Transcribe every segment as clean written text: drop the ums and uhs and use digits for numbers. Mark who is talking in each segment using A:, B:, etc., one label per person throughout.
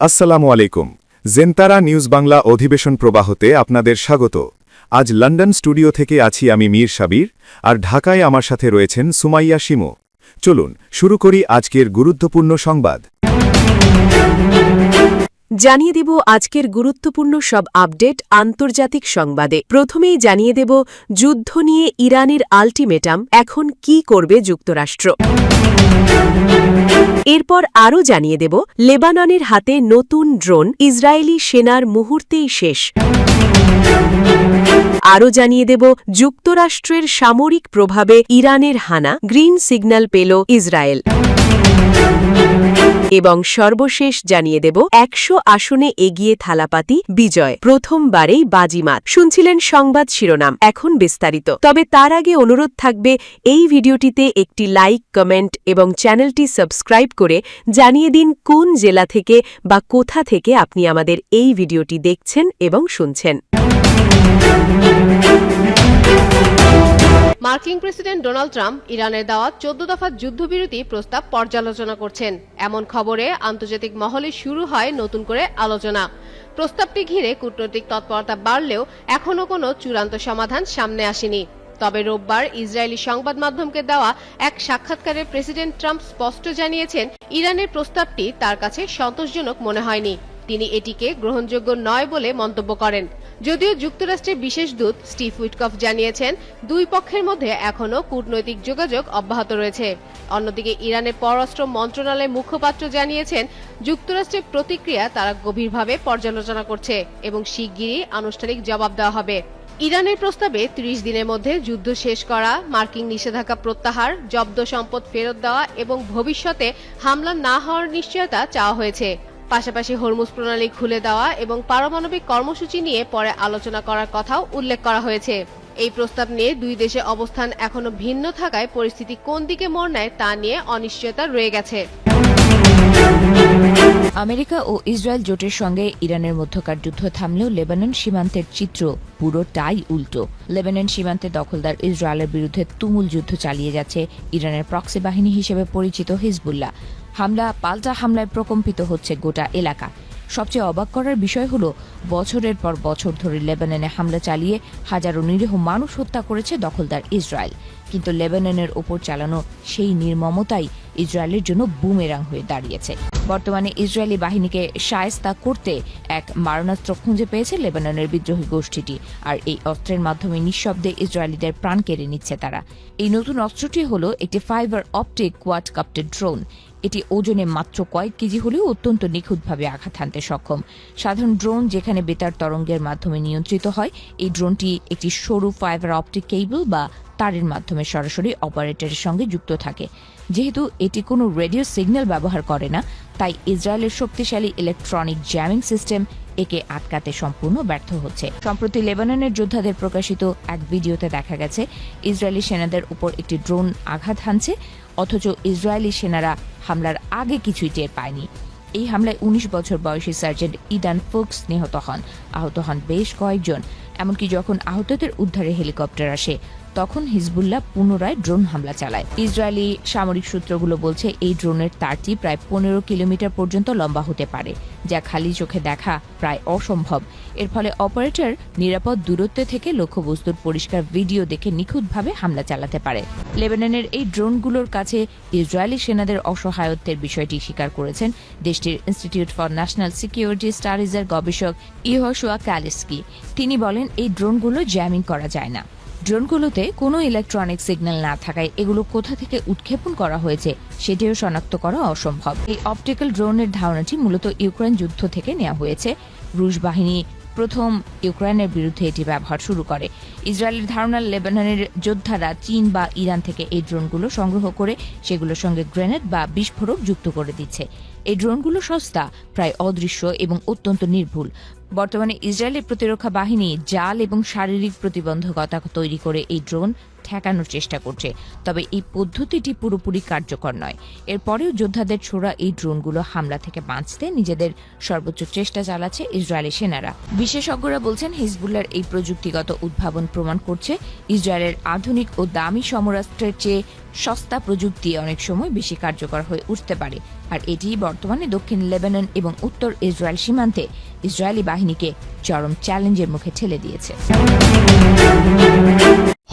A: আসসালামু আলাইকুম। জেনতারা নিউজ বাংলা অধিবেশন প্রবাহতে আপনাদের স্বাগত। আজ লন্ডন স্টুডিও থেকে আছি আমি মীর সাবির, আর ঢাকায় আমার সাথে রয়েছেন সুমাইয়া শিমু। চলুন শুরু করি আজকের গুরুত্বপূর্ণ সংবাদ।
B: জানিয়ে দেব আজকের গুরুত্বপূর্ণ সব আপডেট আন্তর্জাতিক সংবাদে। প্রথমেই জানিয়ে দেব যুদ্ধ নিয়ে ইরানের আল্টিমেটাম, এখন কি করবে যুক্তরাষ্ট্র। এরপর আরও জানিয়ে দেব লেবাননের হাতে নতুন ড্রোন, ইসরায়েলি সেনার মুহূর্তেই শেষ। আরও জানিয়ে দেব যুক্তরাষ্ট্রের সামরিক প্রভাবে ইরানের হানা, গ্রিন সিগন্যাল পেল ইসরায়েল। এবং সর্বশেষ জানিয়ে দেব ১০০ আসনে এগিয়ে থালাপাতি বিজয়, প্রথমবারেই বাজিমাত। শুনছিলেন সংবাদ শিরোনাম, এখন বিস্তারিত। তবে তার আগে অনুরোধ থাকবে এই ভিডিওটিতে একটি লাইক, কমেন্ট এবং চ্যানেলটি সাবস্ক্রাইব করে জানিয়ে দিন কোন জেলা থেকে বা কোথা থেকে আপনি আমাদের এই ভিডিওটি দেখছেন এবং শুনছেন।
C: মার্কিন প্রেসিডেন্ট ডোনাল্ড ট্রাম্প ইরানের দেওয়া ১৪ দফা যুদ্ধবিরতি প্রস্তাব পর্যালোচনা করছেন। এমন খবরে আন্তর্জাতিক মহলে শুরু হয় নতুন করে আলোচনা। প্রস্তাবটি ঘিরে কূটনৈতিক তৎপরতা বাড়লেও এখনও কোনো চূড়ান্ত সমাধান সামনে আসেনি। তবে রোববার ইসরায়েলি সংবাদ মাধ্যমকে দেওয়া এক সাক্ষাৎকারে প্রেসিডেন্ট ট্রাম্প স্পষ্ট জানিয়েছেন, ইরানের প্রস্তাবটি তার কাছে সন্তোষজনক মনে হয়নি। তিনি এটিকে গ্রহণযোগ্য নয় বলে মন্তব্য করেন। যদিও যুক্তরাষ্ট্রের বিশেষ দূত স্টিভ উইটকফ জানিয়েছেন, দুই পক্ষের মধ্যে এখনও কূটনৈতিক যোগাযোগ অব্যাহত রয়েছে। অন্যদিকে ইরানের পররাষ্ট্র মন্ত্রণালয়ের মুখপাত্র জানিয়েছেন, যুক্তরাষ্ট্রের প্রতিক্রিয়া তারা গভীরভাবে পর্যালোচনা করছে এবং শিগগিরই আনুষ্ঠানিক জবাব দেওয়া হবে। ইরানের প্রস্তাবে ৩০ দিনের মধ্যে যুদ্ধ শেষ করা, মার্কিন নিষেধাজ্ঞা প্রত্যাহার, জব্দ সম্পদ ফেরত দেওয়া এবং ভবিষ্যতে হামলা না হওয়ার নিশ্চয়তা চাওয়া হয়েছে। পাশাপাশি হরমুজ প্রণালী খুলে দেওয়া এবং পারমাণবিক কর্মসূচি নিয়ে পরে আলোচনা করার কথাও উল্লেখ করা হয়েছে। এই প্রস্তাব নিয়ে দুই দেশের অবস্থান এখনো ভিন্ন থাকায় পরিস্থিতি কোন দিকে মোড় নেয় তা নিয়ে অনিশ্চয়তা রয়ে গেছে।
D: আমেরিকা ও ইসরায়েল জোটের সঙ্গে ইরানের মধ্যকার যুদ্ধ থামলেও লেবানন সীমান্তের চিত্র পুরোটাই উল্টো। লেবানন সীমান্তে দখলদার ইসরায়েলের বিরুদ্ধে তুমুল যুদ্ধ চালিয়ে যাচ্ছে ইরানের প্রক্সি বাহিনী হিসেবে পরিচিত হিজবুল্লাহ। হামলা পাল্টা হামলায় প্রকম্পিত হচ্ছে গোটা এলাকা। সবচেয়ে অবাক করার বিষয় হল, বছরের পর বছর ধরে লেবাননে হামলা চালিয়ে হাজারো নিরীহ মানুষ হত্যা করেছে দখলদার ইসরায়েল। কিন্তু লেবাননের ওপর চালানো সেই নির্মমতাই ইসরায়েলের জন্য বুমেরাং হয়ে দাঁড়িয়েছে। বর্তমানে ইসরায়েলি বাহিনীকে শায়েস্তা করতে এক মারণাস্ত্র খুঁজে পেয়েছে লেবাননের বিদ্রোহী গোষ্ঠীটি, আর এই অস্ত্রের মাধ্যমে নিঃশব্দে ইসরায়েলিদের প্রাণ কেড়ে নিচ্ছে তারা। এই নতুন অস্ত্রটি হল একটি ফাইবার অপটিক কোয়াডকাপ্টার ড্রোন। এটি ওজনে মাত্র কয়েক কেজি হলেও অত্যন্ত নিখুঁতভাবে আঘাত হানতে সক্ষম। সাধারণ ড্রোন যেখানে বেতার তরঙ্গের মাধ্যমে নিয়ন্ত্রিত হয়, এই ড্রোনটি একটি সরু ফাইবার অপটিক কেবল বা তারের মাধ্যমে সরাসরি অপারেটরের সঙ্গে যুক্ত থাকে। যেহেতু এটি কোনো রেডিও সিগন্যাল ব্যবহার করে না, তাই ইসরায়েলের শক্তিশালী ইলেকট্রনিক জ্যামিং সিস্টেম একে আটকাতে সম্পূর্ণ ব্যর্থ হচ্ছে। সম্প্রতি লেবাননের যোদ্ধাদের প্রকাশিত এক ভিডিওতে দেখা গেছে, ইসরায়েলি সেনাদের উপর একটি ড্রোন আঘাত হানছে, অথচ ইসরায়েলি সেনারা হামলার আগে কিছুই টের পায়নি। এই হামলায় ১৯ বছর বয়সী সার্জেন্ট ইদান ফুক্স নিহত হন। আহত হন বেশ কয়েকজন। এমনকি যখন আহতদের উদ্ধারে হেলিকপ্টার আসে, তখন হিজবুল্লাহ পুনরায় ড্রোন হামলা চালায়। ইসরায়েলি সামরিক সূত্রগুলো বলছে, এই ড্রোনের তারটি প্রায় ১৫ কিলোমিটার পর্যন্ত লম্বা হতে পারে, যা খালি চোখে দেখা প্রায় অসম্ভব। এর ফলে অপারেটর নিরাপদ দূরত্বে থেকে লক্ষ্যবস্তুর পরিষ্কার ভিডিও দেখে নিখুঁতভাবে হামলা চালাতে পারে। লেবাননের এই ড্রোনগুলোর কাছে ইসরায়েলি সেনাদের অসহায়ত্বের বিষয়টি স্বীকার করেছেন দেশটির ইনস্টিটিউট ফর ন্যাশনাল সিকিউরিটি স্টাডিজের গবেষক ইহোশুয়া কালিস্কি। তিনি বলেন, এই ড্রোনগুলো জ্যামিং করা যায় না। ড্রোনগুলোতে কোনো ইলেকট্রনিক সিগন্যাল না থাকায় এগুলো কোথা থেকে উৎক্ষেপণ করা হয়েছে সেটিও শনাক্ত করা অসম্ভব। এই অপটিক্যাল ড্রোনের ধারণাটি মূলত ইউক্রেন যুদ্ধ থেকে নেওয়া হয়েছে। রুশ বাহিনী প্রথম ইউক্রেনের বিরুদ্ধে এটি ব্যবহার শুরু করে। ইসরায়েলের ধারণা, লেবাননের যোদ্ধারা চীন বা ইরান থেকে এই ড্রোনগুলো সংগ্রহ করে সেগুলোর সঙ্গে গ্রেনেড বা বিস্ফোরক যুক্ত করে দিচ্ছে। এই ড্রোনগুলো সস্তা, প্রায় অদৃশ্য এবং অত্যন্ত নির্ভুল। বর্তমানে ইসরায়েলের প্রতিরক্ষা বাহিনী জাল এবং শারীরিক প্রতিবন্ধকতা তৈরি করে এই ড্রোন ঠেকানোর চেষ্টা করছে, তবে এই পদ্ধতিটি পুরোপুরি কার্যকর নয়। এরপরেও যোদ্ধাদের ছোড়া এই ড্রোনগুলো হামলা থেকে বাঁচতে নিজেদের সর্বোচ্চ চেষ্টা চালাচ্ছে ইসরায়েলি সেনারা। বিশেষজ্ঞরা বলছেন হিজবুল্লাহর এই প্রযুক্তিগত উদ্ভাবন প্রমাণ করছে ইসরায়েলের আধুনিক ও দামি সমরাস্ত্রের চেয়ে সস্তা প্রযুক্তি অনেক সময় বেশি কার্যকর হয়ে উঠতে পারে, আর এটিই বর্তমানে দক্ষিণ লেবানন এবং উত্তর ইসরায়েল সীমান্তে ইসরায়েলি বাহিনীকে চরম চ্যালেঞ্জের মুখে ঠেলে দিয়েছে।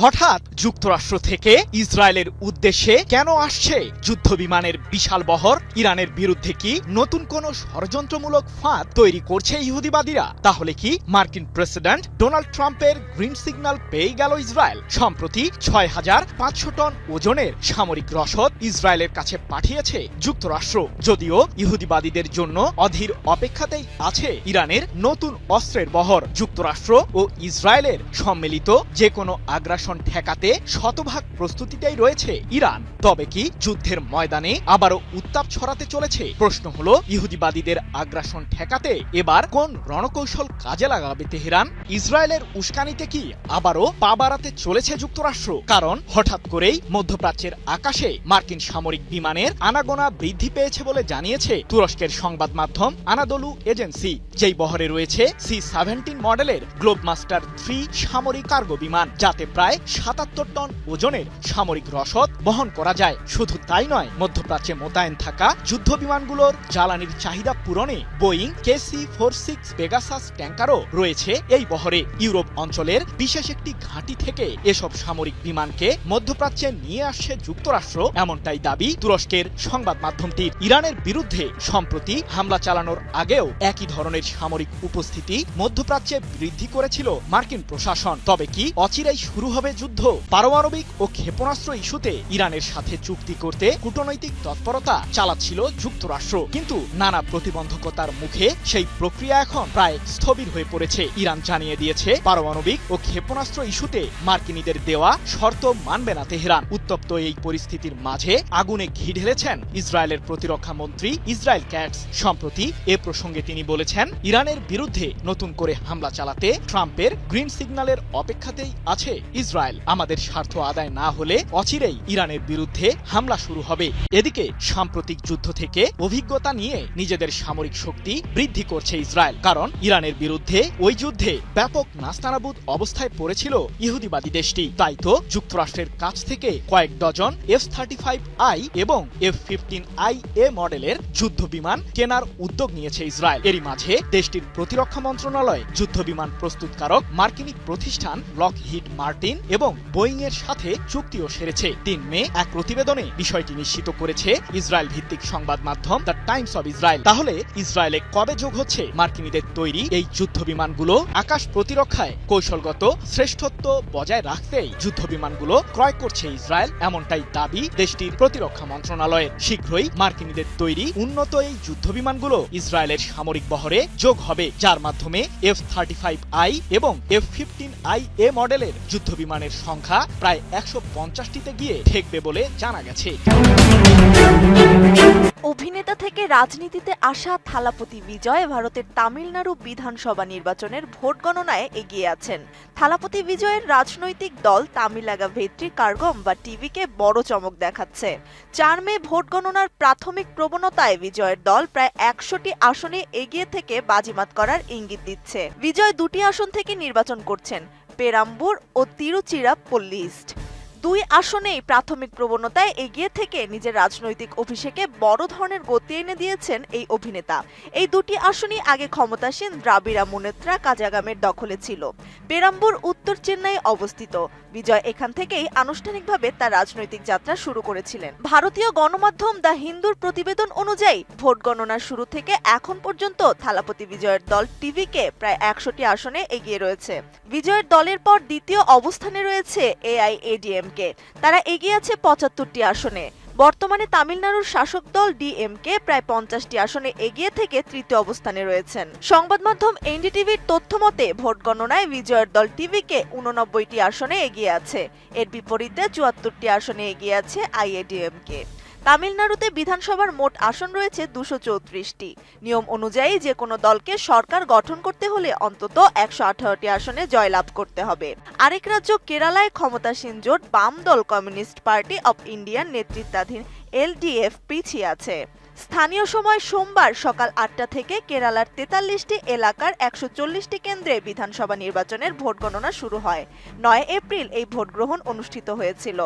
E: হঠাৎ যুক্তরাষ্ট্র থেকে ইসরায়েলের উদ্দেশ্যে কেন আসছে যুদ্ধবিমানের বিশাল বহর? ইরানের বিরুদ্ধে কি নতুন কোনো ষড়যন্ত্রমূলক ফাঁদ তৈরি করছে ইহুদিবাদীরা? তাহলে কি মার্কিন প্রেসিডেন্ট ডোনাল্ড ট্রাম্পের গ্রিন সিগন্যাল পেয়ে গেল ইসরায়েল? সম্প্রতি ৬,৫০০ টন ওজনের সামরিক রসদ ইসরায়েলের কাছে পাঠিয়েছে যুক্তরাষ্ট্র। যদিও ইহুদিবাদীদের জন্য অধীর অপেক্ষাতেই আছে ইরানের নতুন অস্ত্রের বহর। যুক্তরাষ্ট্র ও ইসরায়েলের সম্মিলিত যে কোনো আগ্রাসন ঠেকাতে শতভাগ প্রস্তুতিতেই রয়েছে ইরান। তবে কি যুদ্ধের ময়দানে আবারও উত্তাপ ছড়াতে চলেছে? প্রশ্ন হলো, ইহুদিবাদীদের আগ্রাসন ঠেকাতে এবার কোন রণকৌশল কাজে লাগাবে তেহরান? ইসরায়েলের উস্কানিতে কি আবারও পা বাড়াতে চলেছে যুক্তরাষ্ট্র? কারণ হঠাৎ করেই মধ্যপ্রাচ্যের আকাশে মার্কিন সামরিক বিমানের আনাগোনা বৃদ্ধি পেয়েছে বলে জানিয়েছে তুরস্কের সংবাদ মাধ্যম আনাদোলু এজেন্সি, যেই বহরে রয়েছে C-17 মডেলের গ্লোবমাস্টার 3 সামরিক কার্গো বিমান, যাতে প্রায় ৭৭ টন ওজনের সামরিক রসদ বহন করা যায়। শুধু তাই নয়, মধ্যপ্রাচ্যে মোতায়েন থাকা যুদ্ধ বিমানগুলোর জ্বালানির চাহিদা পূরণে বোয়িং KC-46 পেগাসাস ট্যাঙ্কারও রয়েছে এই বহরে। ইউরোপ অঞ্চলের বিশেষ একটি ঘাঁটি থেকে এসব সামরিক বিমানকে মধ্যপ্রাচ্যে নিয়ে আসছে যুক্তরাষ্ট্র, এমনটাই দাবি তুরস্কের সংবাদ মাধ্যমটির। ইরানের বিরুদ্ধে সম্প্রতি হামলা চালানোর আগেও একই ধরনের সামরিক উপস্থিতি মধ্যপ্রাচ্যে বৃদ্ধি করেছিল মার্কিন প্রশাসন। তবে কি অচিরেই শুরু হবে যুদ্ধ? পারমাণবিক ও ক্ষেপণাস্ত্র ইস্যুতে ইরানের সাথে চুক্তি করতে কূটনৈতিক তৎপরতা চালাচ্ছিল যুক্তরাষ্ট্র, কিন্তু নানা প্রতিবন্ধকতার মুখে সেই প্রক্রিয়া এখন প্রায় স্থবির হয়ে পড়েছে। ইরান জানিয়ে দিয়েছে, পারমাণবিক ও ক্ষেপণাস্ত্র ইস্যুতে মার্কিনীদের দেওয়া শর্ত মানবে না তেহরান। উত্তপ্ত এই পরিস্থিতির মাঝে আগুনে ঘি ঢেলেছেন ইসরায়েলের প্রতিরক্ষা মন্ত্রী ইসরায়েল ক্যাটস। সম্প্রতি এ প্রসঙ্গে তিনি বলেছেন, ইরানের বিরুদ্ধে নতুন করে হামলা চালাতে ট্রাম্পের গ্রিন সিগন্যালের অপেক্ষাতেই আছে ইসরায়েল। আমাদের স্বার্থ আদায় না হলে অচিরেই ইরানের বিরুদ্ধে হামলা শুরু হবে। এদিকে সাম্প্রতিক যুদ্ধ থেকে অভিজ্ঞতা নিয়ে নিজেদের সামরিক শক্তি বৃদ্ধি করছে ইসরায়েল, কারণ ইরানের বিরুদ্ধে ওই যুদ্ধে ব্যাপক নাস্তানাবুদ অবস্থায় পড়েছিল ইহুদিবাদী দেশটি। তাই তো যুক্তরাষ্ট্রের কাছ থেকে কয়েক ডজন F-35I এবং F-15IA মডেলের যুদ্ধ বিমান কেনার উদ্যোগ নিয়েছে ইসরায়েল। এরই মাঝে দেশটির প্রতিরক্ষা মন্ত্রণালয় যুদ্ধ বিমান প্রস্তুতকারক মার্কিনী প্রতিষ্ঠান লকহিড মার্টিন এবং বোয়িং এর সাথে চুক্তিও সেরেছে। ৩ মে এক প্রতিবেদনে বিষয়টি নিশ্চিত করেছে ইসরায়েল ভিত্তিক সংবাদ মাধ্যম দ্য টাইমস অব ইসরায়েল। তাহলে ইসরায়েলে কবে যোগ হচ্ছে মার্কিনীদের তৈরি এই যুদ্ধ বিমানগুলো? আকাশ প্রতিরক্ষায় কৌশলগত শ্রেষ্ঠত্ব বজায় রাখতেই যুদ্ধ বিমানগুলো ক্রয় করছে ইসরায়েল, এমনটাই দাবি দেশটির প্রতিরক্ষা মন্ত্রণালয়ের। শীঘ্রই মার্কিনীদের তৈরি উন্নত এই যুদ্ধ বিমানগুলো ইসরায়েলের সামরিক বহরে যোগ হবে, যার মাধ্যমে F-35I এবং F-15IA মডেলের যুদ্ধ বিমানের সংখ্যা প্রায় ১৫০টিতে গিয়ে ঠেকবে বলে জানা গেছে।
F: অভিনেতা থেকে রাজনীতিতে আসা থালাপতি বিজয় ভারতের তামিলনাড়ু বিধানসভা নির্বাচনের ভোট গণনায় এগিয়ে আছেন। থালাপতি বিজয়ের রাজনৈতিক দল তামিলাগা ভেট্রি কার্গম বা টিভিকে বড় চমক দেখাচ্ছে। ৪ মে ভোট গণনার প্রাথমিক প্রবণতায় বিজয়ের দল প্রায় ১০০টি আসনে এগিয়ে থেকে বাজিমাত করার ইঙ্গিত দিচ্ছে। বিজয় ২টি আসন থেকে নির্বাচন করছেন, পেরাম্বুর ও তিরুচিরাপল্লী ইস্ট। ২ আসনেই প্রাথমিক প্রবণতায় এগিয়ে থেকে নিজের রাজনৈতিক অভিষেকে বড় ধরনের গতি এনে দিয়েছেন এই অভিনেতা। এই ২টি আসনই আগে ক্ষমতাসীন দ্রাবিড়া মুনেত্রা কাজাগামের দখলে ছিল। পেরাম্বুর উত্তর চেন্নাই অবস্থিত। বিজয় এখান থেকেই আনুষ্ঠানিকভাবে তার রাজনৈতিক যাত্রা শুরু করেছিলেন। ভারতীয় গণমাধ্যম দ্য হিন্দুর প্রতিবেদন অনুযায়ী ভোট গণনার শুরু থেকে এখন পর্যন্ত থালাপতি বিজয়ের দল টিভিকে প্রায় ১০০টি আসনে এগিয়ে রয়েছে। বিজয়ের দলের পর দ্বিতীয় অবস্থানে রয়েছে AIADMK। তারা এগিয়ে আছে ৭৫টি আসনে। বর্তমানে তামিলনাড়ুর শাসক দল ডিএমকে প্রায় ৫০টি আসনে এগিয়ে থেকে তৃতীয় অবস্থানে রয়েছেন। সংবাদ মাধ্যম এনডিটিভির তথ্য মতে ভোট গণনায় বিজয়ের দল টিভিকে ৮৯টি আসনে এগিয়ে আছে। এর বিপরীতে ৭৪টি আসনে এগিয়ে আছে আইএডিএমকে। তামিলনাড়ুতে বিধানসভার মোট আসন রয়েছে 234টি। নিয়ম অনুযায়ী যে কোনো দলকে সরকার গঠন করতে হলে অন্তত 118টি আসনে জয়লাভ করতে হবে। আরেক রাজ্য কেরালায় ক্ষমতাসীন জোট বাম দল কমিউনিস্ট পার্টি অব ইন্ডিয়ার নেতৃত্বাধীন এলডিএফ পিছিয়ে আছে। স্থানীয় সময় সোমবার সকাল 8টা থেকে কেরালার 43টি এলাকার 140টি কেন্দ্রে বিধানসভা নির্বাচনের ভোট গণনা শুরু হয়। 9 এপ্রিল এই ভোট গ্রহণ অনুষ্ঠিত হয়েছিল।